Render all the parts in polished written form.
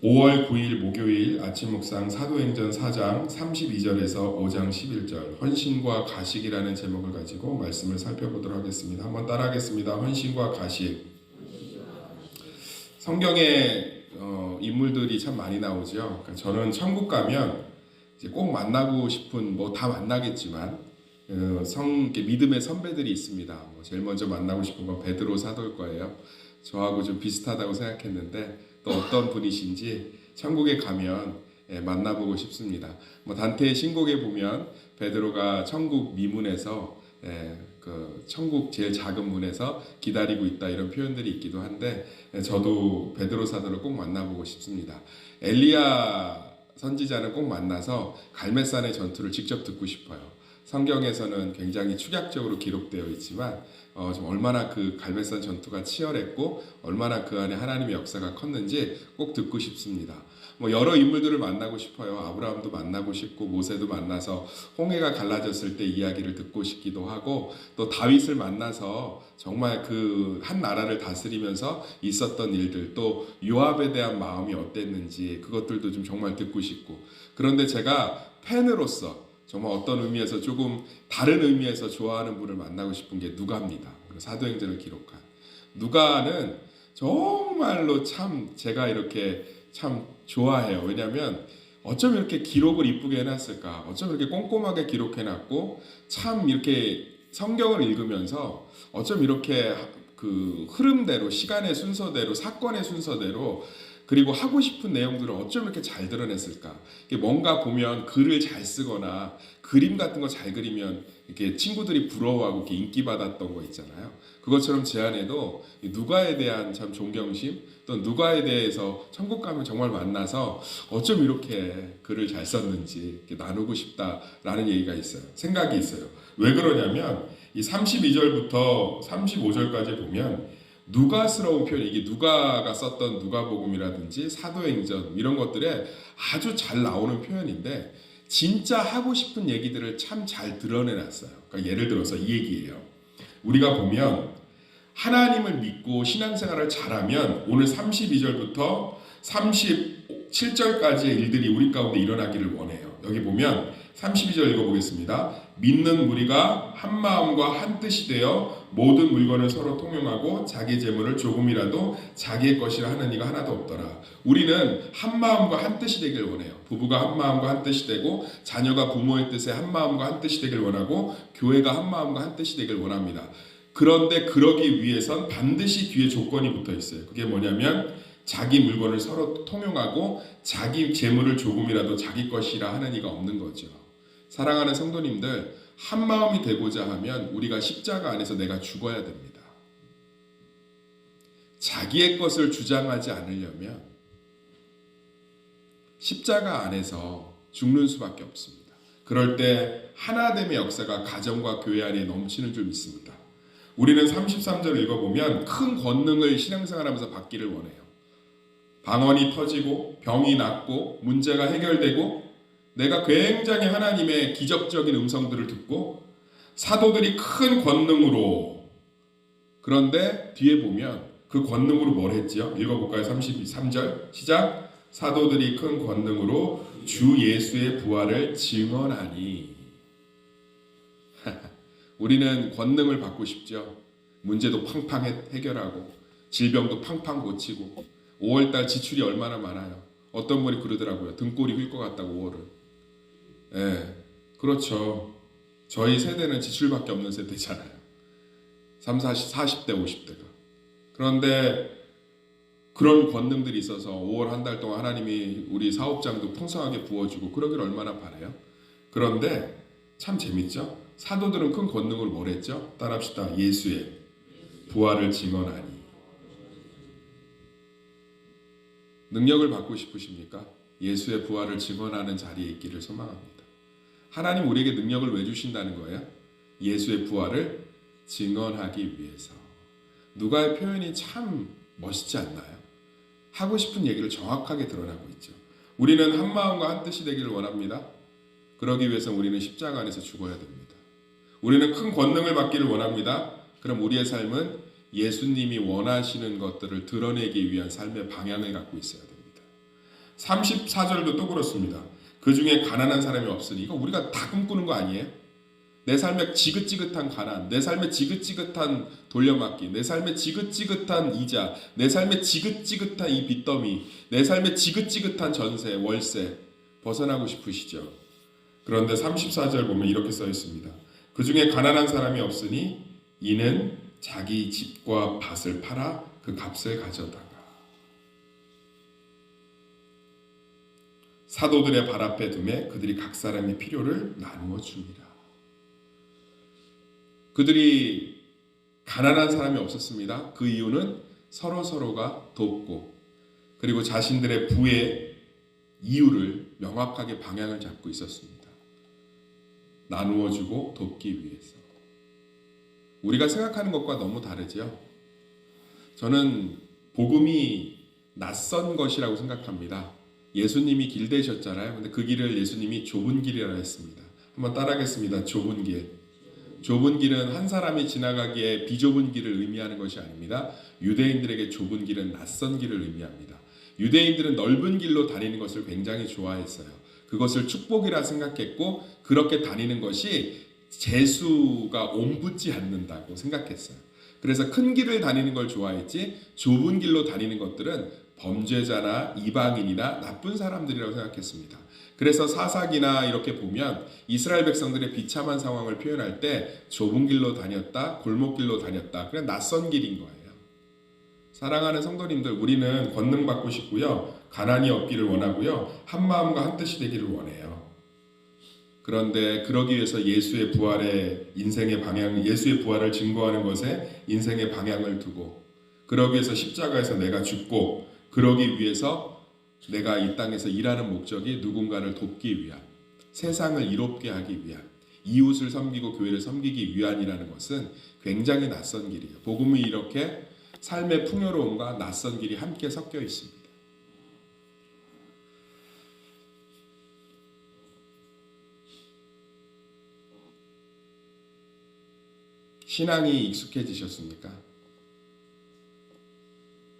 5월 9일 목요일 아침 묵상 사도행전 4장 32절에서 5장 11절 헌신과 가식이라는 제목을 가지고 말씀을 살펴보도록 하겠습니다. 한번 따라하겠습니다. 헌신과 가식. 성경에 인물들이 참 많이 나오죠. 그러니까 저는 천국 가면 이제 꼭 만나고 싶은 뭐 다 만나겠지만 믿음의 선배들이 있습니다. 제일 먼저 만나고 싶은 건 베드로 사도일 거예요. 저하고 좀 비슷하다고 생각했는데 또 어떤 분이신지 천국에 가면 만나보고 싶습니다. 단테의 신곡에 보면 베드로가 천국 미문에서 그 천국 제일 작은 문에서 기다리고 있다 이런 표현들이 있기도 한데 저도 베드로 사도를 꼭 만나보고 싶습니다. 엘리야 선지자는 꼭 만나서 갈멜산의 전투를 직접 듣고 싶어요. 성경에서는 굉장히 축약적으로 기록되어 있지만 좀 얼마나 그 갈멜산 전투가 치열했고 얼마나 그 안에 하나님의 역사가 컸는지 꼭 듣고 싶습니다. 여러 인물들을 만나고 싶어요. 아브라함도 만나고 싶고 모세도 만나서 홍해가 갈라졌을 때 이야기를 듣고 싶기도 하고 또 다윗을 만나서 정말 그 한 나라를 다스리면서 있었던 일들 또 요압에 대한 마음이 어땠는지 그것들도 좀 정말 듣고 싶고 그런데 제가 팬으로서 정말 어떤 의미에서 조금 다른 의미에서 좋아하는 분을 만나고 싶은 게 누가입니다. 사도행전을 기록한 누가는 정말로 참 제가 이렇게 참 좋아해요. 왜냐하면 어쩜 이렇게 기록을 이쁘게 해놨을까? 어쩜 이렇게 꼼꼼하게 기록해놨고 참 이렇게 성경을 읽으면서 어쩜 이렇게 그 흐름대로 시간의 순서대로 사건의 순서대로 그리고 하고 싶은 내용들을 어쩜 이렇게 잘 드러냈을까? 뭔가 보면 글을 잘 쓰거나 그림 같은 거 잘 그리면 이렇게 친구들이 부러워하고 이렇게 인기 받았던 거 있잖아요. 그것처럼 제 안에도 누가에 대한 참 존경심, 또 누가에 대해서 천국 가면 정말 만나서 어쩜 이렇게 글을 잘 썼는지 이렇게 나누고 싶다라는 얘기가 있어요. 생각이 있어요. 왜 그러냐면 이 32절부터 35절까지 보면 누가스러운 표현, 이게 누가가 썼던 누가복음이라든지 사도행전 이런 것들에 아주 잘 나오는 표현인데 진짜 하고 싶은 얘기들을 참 잘 드러내놨어요. 그러니까 예를 들어서 이 얘기예요. 우리가 보면 하나님을 믿고 신앙생활을 잘하면 오늘 32절부터 37절까지의 일들이 우리 가운데 일어나기를 원해요. 여기 보면 32절 읽어보겠습니다. 믿는 무리가 한 마음과 한 뜻이 되어 모든 물건을 서로 통용하고 자기 재물을 조금이라도 자기의 것이라 하는 이가 하나도 없더라. 우리는 한 마음과 한 뜻이 되길 원해요. 부부가 한 마음과 한 뜻이 되고 자녀가 부모의 뜻에 한 마음과 한 뜻이 되길 원하고 교회가 한 마음과 한 뜻이 되길 원합니다. 그런데 그러기 위해선 반드시 뒤에 조건이 붙어 있어요. 그게 뭐냐면 자기 물건을 서로 통용하고 자기 재물을 조금이라도 자기 것이라 하는 이가 없는 거죠. 사랑하는 성도님들, 한 마음이 되고자 하면 우리가 십자가 안에서 내가 죽어야 됩니다. 자기의 것을 주장하지 않으려면 십자가 안에서 죽는 수밖에 없습니다. 그럴 때 하나됨의 역사가 가정과 교회 안에 넘치는 줄 믿습니다. 우리는 33절 읽어보면 큰 권능을 신앙생활하면서 받기를 원해요. 방언이 터지고 병이 낫고 문제가 해결되고 내가 굉장히 하나님의 기적적인 음성들을 듣고 사도들이 큰 권능으로 그런데 뒤에 보면 그 권능으로 뭘 했죠? 읽어볼까요? 33절 시작. 사도들이 큰 권능으로 주 예수의 부활을 증언하니 우리는 권능을 받고 싶죠. 문제도 팡팡 해결하고 질병도 팡팡 고치고 5월달 지출이 얼마나 많아요. 어떤 분이 그러더라고요. 등골이 휠 것 같다고 5월은. 그렇죠. 저희 세대는 지출밖에 없는 세대잖아요. 40대 50대가. 그런데 그런 권능들이 있어서 5월 한 달 동안 하나님이 우리 사업장도 풍성하게 부어주고 그러길 얼마나 바라요. 그런데 참 재밌죠. 사도들은 큰 권능을 뭘 했죠? 따라합시다. 예수의 부활을 증언하니. 능력을 받고 싶으십니까? 예수의 부활을 증언하는 자리에 있기를 소망합니다. 하나님 우리에게 능력을 왜 주신다는 거예요? 예수의 부활을 증언하기 위해서. 누가의 표현이 참 멋있지 않나요? 하고 싶은 얘기를 정확하게 드러나고 있죠. 우리는 한 마음과 한 뜻이 되기를 원합니다. 그러기 위해서 우리는 십자가 안에서 죽어야 됩니다. 우리는 큰 권능을 받기를 원합니다. 그럼 우리의 삶은 예수님이 원하시는 것들을 드러내기 위한 삶의 방향을 갖고 있어야 됩니다. 34절도 또 그렇습니다. 그 중에 가난한 사람이 없으니 이거 우리가 다 꿈꾸는 거 아니에요? 내 삶에 지긋지긋한 가난, 내 삶에 지긋지긋한 돌려막기, 내 삶에 지긋지긋한 이자, 내 삶에 지긋지긋한 이 빚더미, 내 삶에 지긋지긋한 전세, 월세 벗어나고 싶으시죠? 그런데 34절 보면 이렇게 써 있습니다. 그 중에 가난한 사람이 없으니 이는 자기 집과 밭을 팔아 그 값을 가져다가 사도들의 발 앞에 두매 그들이 각 사람의 필요를 나누어 줍니다. 그들이 가난한 사람이 없었습니다. 그 이유는 서로가 돕고 그리고 자신들의 부의 이유를 명확하게 방향을 잡고 있었습니다. 나누어 주고 돕기 위해서. 우리가 생각하는 것과 너무 다르죠. 저는 복음이 낯선 것이라고 생각합니다. 예수님이 길 되셨잖아요. 근데 그 길을 예수님이 좁은 길이라 했습니다. 한번 따라하겠습니다. 좁은 길. 좁은 길은 한 사람이 지나가기에 비좁은 길을 의미하는 것이 아닙니다. 유대인들에게 좁은 길은 낯선 길을 의미합니다. 유대인들은 넓은 길로 다니는 것을 굉장히 좋아했어요. 그것을 축복이라 생각했고 그렇게 다니는 것이 재수가 옴붙지 않는다고 생각했어요. 그래서 큰 길을 다니는 걸 좋아했지 좁은 길로 다니는 것들은 범죄자나 이방인이나 나쁜 사람들이라고 생각했습니다. 그래서 사사기나 이렇게 보면 이스라엘 백성들의 비참한 상황을 표현할 때 좁은 길로 다녔다, 골목길로 다녔다. 그냥 낯선 길인 거예요. 사랑하는 성도님들, 우리는 권능받고 싶고요. 가난이 없기를 원하고요. 한 마음과 한 뜻이 되기를 원해요. 그런데 그러기 위해서 예수의 부활의 인생의 방향, 예수의 부활을 증거하는 것에 인생의 방향을 두고 그러기 위해서 십자가에서 내가 죽고 그러기 위해서 내가 이 땅에서 일하는 목적이 누군가를 돕기 위한, 세상을 이롭게 하기 위한, 이웃을 섬기고 교회를 섬기기 위한이라는 것은 굉장히 낯선 길이에요. 복음이 이렇게 삶의 풍요로움과 낯선 길이 함께 섞여 있습니다. 신앙이 익숙해지셨습니까?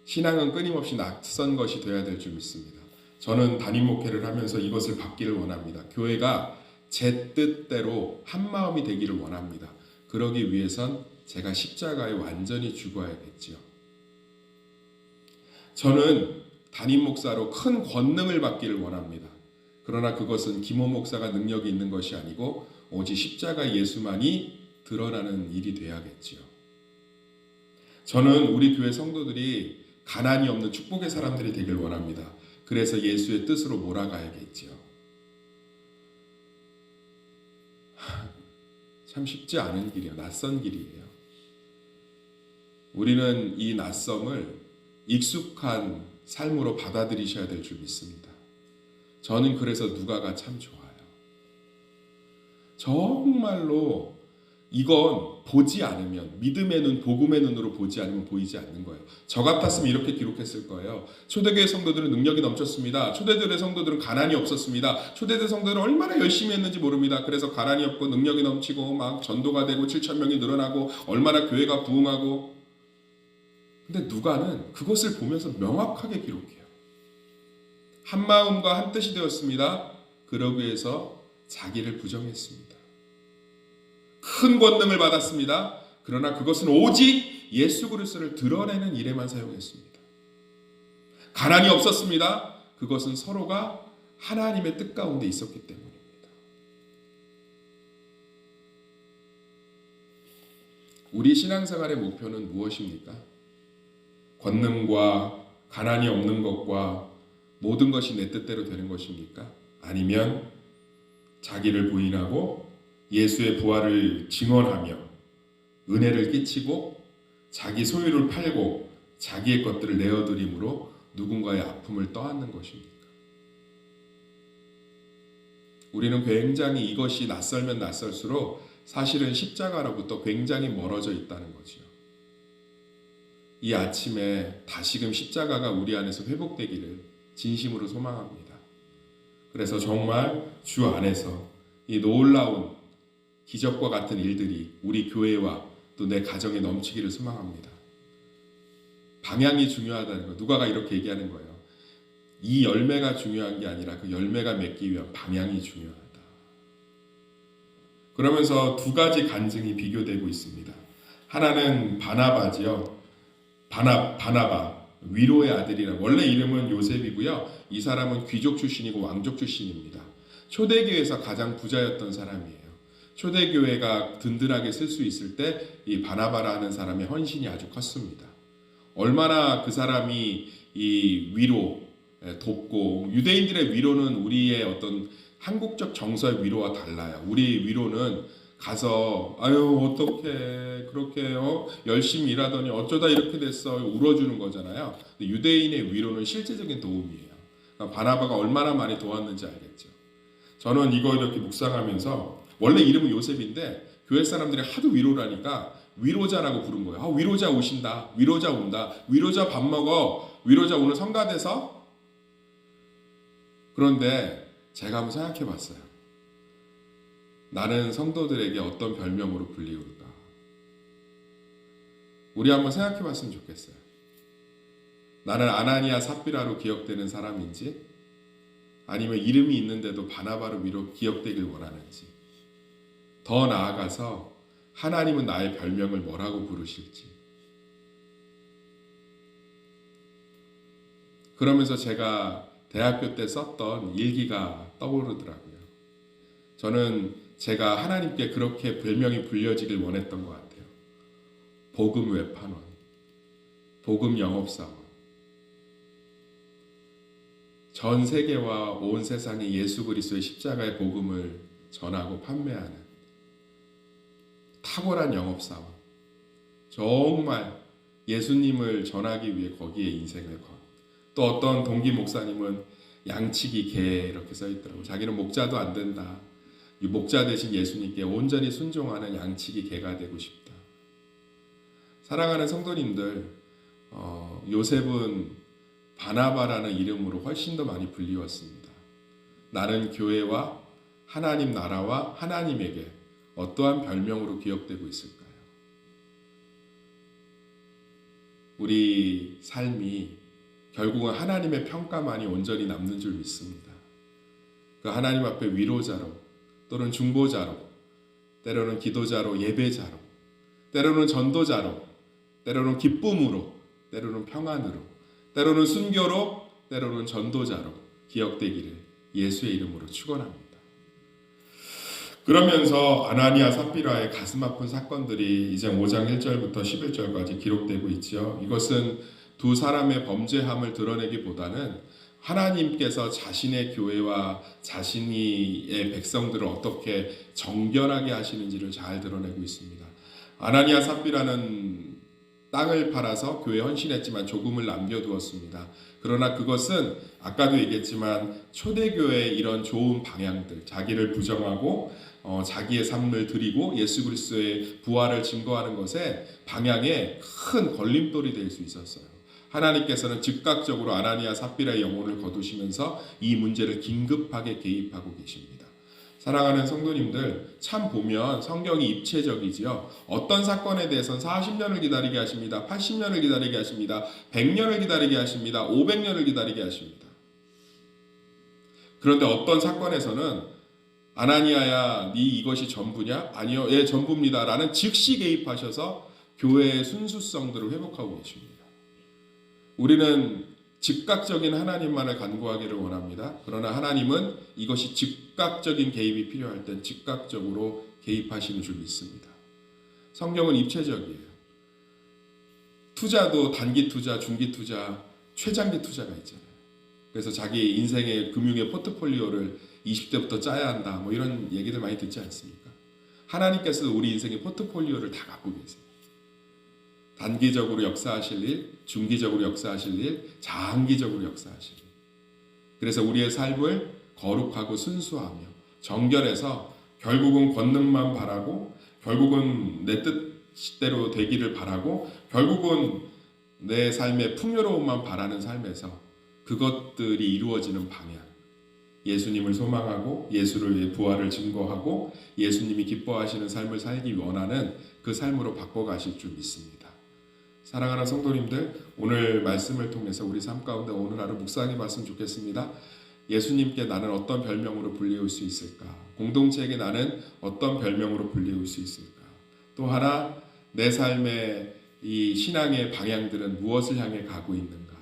신앙은 끊임없이 낯선 것이 되어야 될 줄 믿습니다. 저는 담임 목회를 하면서 이것을 받기를 원합니다. 교회가 제 뜻대로 한 마음이 되기를 원합니다. 그러기 위해선 제가 십자가에 완전히 죽어야겠지요. 저는 담임 목사로 큰 권능을 받기를 원합니다. 그러나 그것은 김호 목사가 능력이 있는 것이 아니고 오직 십자가 예수만이 드러나는 일이 돼야겠지요. 저는 우리 교회 성도들이 가난이 없는 축복의 사람들이 되길 원합니다. 그래서 예수의 뜻으로 몰아가야겠지요. 참 쉽지 않은 길이에요. 낯선 길이에요. 우리는 이 낯섦을 익숙한 삶으로 받아들이셔야 될 줄 믿습니다. 저는 그래서 누가가 참 좋아요. 정말로 이건 보지 않으면, 믿음의 눈, 복음의 눈으로 보지 않으면 보이지 않는 거예요. 저 같았으면 이렇게 기록했을 거예요. 초대교회 성도들은 능력이 넘쳤습니다. 초대교회 성도들은 가난이 없었습니다. 초대교회 성도들은 얼마나 열심히 했는지 모릅니다. 그래서 가난이 없고 능력이 넘치고 막 전도가 되고 7,000명이 늘어나고 얼마나 교회가 부흥하고. 근데 누가는 그것을 보면서 명확하게 기록해요. 한 마음과 한 뜻이 되었습니다. 그러기 위해서 자기를 부정했습니다. 큰 권능을 받았습니다. 그러나 그것은 오직 예수 그리스도를 드러내는 일에만 사용했습니다. 가난이 없었습니다. 그것은 서로가 하나님의 뜻 가운데 있었기 때문입니다. 우리 신앙생활의 목표는 무엇입니까? 권능과 가난이 없는 것과 모든 것이 내 뜻대로 되는 것입니까? 아니면 자기를 부인하고 예수의 부활을 증언하며 은혜를 끼치고 자기 소유를 팔고 자기의 것들을 내어드림으로 누군가의 아픔을 떠안는 것입니까? 우리는 굉장히 이것이 낯설면 낯설수록 사실은 십자가로부터 굉장히 멀어져 있다는 거죠. 이 아침에 다시금 십자가가 우리 안에서 회복되기를 진심으로 소망합니다. 그래서 정말 주 안에서 이 놀라운 기적과 같은 일들이 우리 교회와 또 내 가정에 넘치기를 소망합니다. 방향이 중요하다는 거. 누가가 이렇게 얘기하는 거예요. 이 열매가 중요한 게 아니라 그 열매가 맺기 위한 방향이 중요하다. 그러면서 두 가지 간증이 비교되고 있습니다. 하나는 바나바지요. 바나바 위로의 아들이라 원래 이름은 요셉이고요. 이 사람은 귀족 출신이고 왕족 출신입니다. 초대교회에서 가장 부자였던 사람이에요. 초대교회가 든든하게 쓸 수 있을 때 이 바나바라는 사람의 헌신이 아주 컸습니다. 얼마나 그 사람이 이 위로 돕고, 유대인들의 위로는 우리의 어떤 한국적 정서의 위로와 달라요. 우리 위로는 가서 아유 어떻게 그렇게 열심히 일하더니 어쩌다 이렇게 됐어 울어주는 거잖아요. 근데 유대인의 위로는 실제적인 도움이에요. 그러니까 바나바가 얼마나 많이 도왔는지 알겠죠. 저는 이거 이렇게 묵상하면서 원래 이름은 요셉인데 교회 사람들이 하도 위로라니까 위로자라고 부른 거예요. 아, 위로자 오신다, 위로자 온다, 위로자 밥 먹어, 위로자 오늘 성가대서. 그런데 제가 한번 생각해 봤어요. 나는 성도들에게 어떤 별명으로 불리울까? 우리 한번 생각해 봤으면 좋겠어요. 나는 아나니아 삽비라로 기억되는 사람인지, 아니면 이름이 있는데도 바나바로 위로 기억되길 원하는지, 더 나아가서 하나님은 나의 별명을 뭐라고 부르실지. 그러면서 제가 대학교 때 썼던 일기가 떠오르더라고요. 저는 제가 하나님께 그렇게 별명이 불려지길 원했던 것 같아요. 복음 외판원, 복음 영업사원. 전 세계와 온 세상에 예수 그리스도의 십자가의 복음을 전하고 판매하는 탁월한 영업사원. 정말 예수님을 전하기 위해 거기에 인생을 건. 또 어떤 동기 목사님은 양치기 개 이렇게 써 있더라고요. 자기는 목자도 안 된다. 이 목자 대신 예수님께 온전히 순종하는 양치기 개가 되고 싶다. 사랑하는 성도님들, 요셉은 바나바라는 이름으로 훨씬 더 많이 불리웠습니다. 나는 교회와 하나님 나라와 하나님에게 어떠한 별명으로 기억되고 있을까요? 우리 삶이 결국은 하나님의 평가만이 온전히 남는 줄 믿습니다. 그 하나님 앞에 위로자로, 또는 중보자로, 때로는 기도자로, 예배자로, 때로는 전도자로, 때로는 기쁨으로, 때로는 평안으로, 때로는 순교로, 때로는 전도자로 기억되기를 예수의 이름으로 축원합니다. 그러면서 아나니아 삽비라의 가슴 아픈 사건들이 이제 5장 1절부터 11절까지 기록되고 있죠. 이것은 두 사람의 범죄함을 드러내기보다는 하나님께서 자신의 교회와 자신의 백성들을 어떻게 정결하게 하시는지를 잘 드러내고 있습니다. 아나니아 삽비라는 땅을 팔아서 교회에 헌신했지만 조금을 남겨두었습니다. 그러나 그것은 아까도 얘기했지만 초대교회의 이런 좋은 방향들, 자기를 부정하고 자기의 삶을 드리고 예수 그리스도의 부활을 증거하는 것에 방향에 큰 걸림돌이 될 수 있었어요. 하나님께서는 즉각적으로 아나니아 삽비라의 영혼을 거두시면서 이 문제를 긴급하게 개입하고 계십니다. 사랑하는 성도님들, 참 보면 성경이 입체적이지요. 어떤 사건에 대해서는 40년을 기다리게 하십니다. 80년을 기다리게 하십니다. 100년을 기다리게 하십니다. 500년을 기다리게 하십니다. 그런데 어떤 사건에서는 아나니아야, 네 이것이 전부냐? 아니요, 예, 전부입니다. 라는 즉시 개입하셔서 교회의 순수성들을 회복하고 계십니다. 우리는 즉각적인 하나님만을 간구하기를 원합니다. 그러나 하나님은 이것이 즉각적인 개입이 필요할 땐 즉각적으로 개입하시는 줄 믿습니다. 성경은 입체적이에요. 투자도 단기 투자, 중기 투자, 최장기 투자가 있잖아요. 그래서 자기 인생의 금융의 포트폴리오를 20대부터 짜야 한다, 뭐 이런 얘기들 많이 듣지 않습니까? 하나님께서 우리 인생의 포트폴리오를 다 갖고 계세요. 단기적으로 역사하실 일, 중기적으로 역사하실 일, 장기적으로 역사하실 일. 그래서 우리의 삶을 거룩하고 순수하며 정결해서 결국은 권능만 바라고, 결국은 내 뜻대로 되기를 바라고, 결국은 내 삶의 풍요로움만 바라는 삶에서 그것들이 이루어지는 방향, 예수님을 소망하고 예수를 부활을 증거하고 예수님이 기뻐하시는 삶을 살기 원하는 그 삶으로 바꿔가실 줄 믿습니다. 사랑하는 성도님들, 오늘 말씀을 통해서 우리 삶 가운데 오늘 하루 묵상해 봤으면 좋겠습니다. 예수님께 나는 어떤 별명으로 불리울 수 있을까? 공동체에게 나는 어떤 별명으로 불리울 수 있을까? 또 하나, 내 삶의 이 신앙의 방향들은 무엇을 향해 가고 있는가?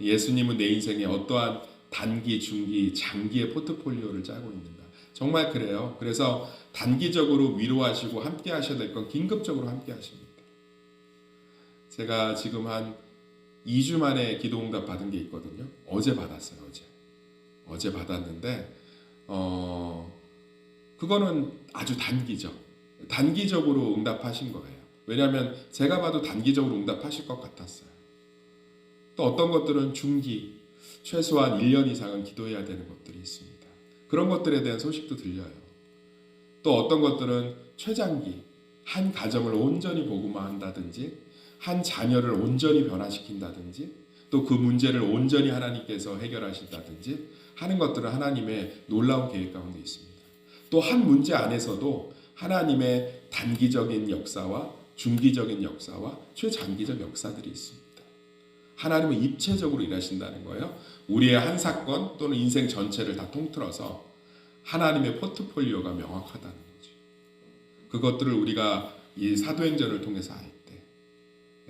예수님은 내 인생에 어떠한 단기, 중기, 장기의 포트폴리오를 짜고 있는가? 정말 그래요. 그래서 단기적으로 위로하시고 함께 하셔야 될 건 긴급적으로 함께 하십니다. 제가 지금 한 2주 만에 기도응답 받은 게 있거든요. 어제 받았어요. 어제 받았는데 그거는 아주 단기적으로 응답하신 거예요. 왜냐하면 제가 봐도 단기적으로 응답하실 것 같았어요. 또 어떤 것들은 중기, 최소한 1년 이상은 기도해야 되는 것들이 있습니다. 그런 것들에 대한 소식도 들려요. 또 어떤 것들은 최장기, 한 가정을 온전히 복음화한다든지 한 자녀를 온전히 변화시킨다든지 또 그 문제를 온전히 하나님께서 해결하신다든지 하는 것들은 하나님의 놀라운 계획 가운데 있습니다. 또 한 문제 안에서도 하나님의 단기적인 역사와 중기적인 역사와 최장기적 역사들이 있습니다. 하나님은 입체적으로 일하신다는 거예요. 우리의 한 사건 또는 인생 전체를 다 통틀어서 하나님의 포트폴리오가 명확하다는 거죠. 그것들을 우리가 이 사도행전을 통해서 알 때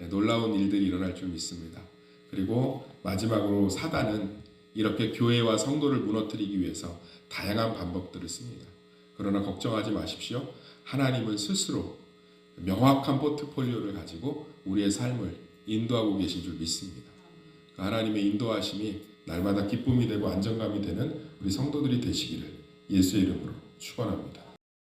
놀라운 일들이 일어날 줄 믿습니다. 그리고 마지막으로 사단은 이렇게 교회와 성도를 무너뜨리기 위해서 다양한 방법들을 씁니다. 그러나 걱정하지 마십시오. 하나님은 스스로 명확한 포트폴리오를 가지고 우리의 삶을 인도하고 계신 줄 믿습니다. 그 하나님의 인도하심이 날마다 기쁨이 되고 안정감이 되는 우리 성도들이 되시기를 예수의 이름으로 축원합니다.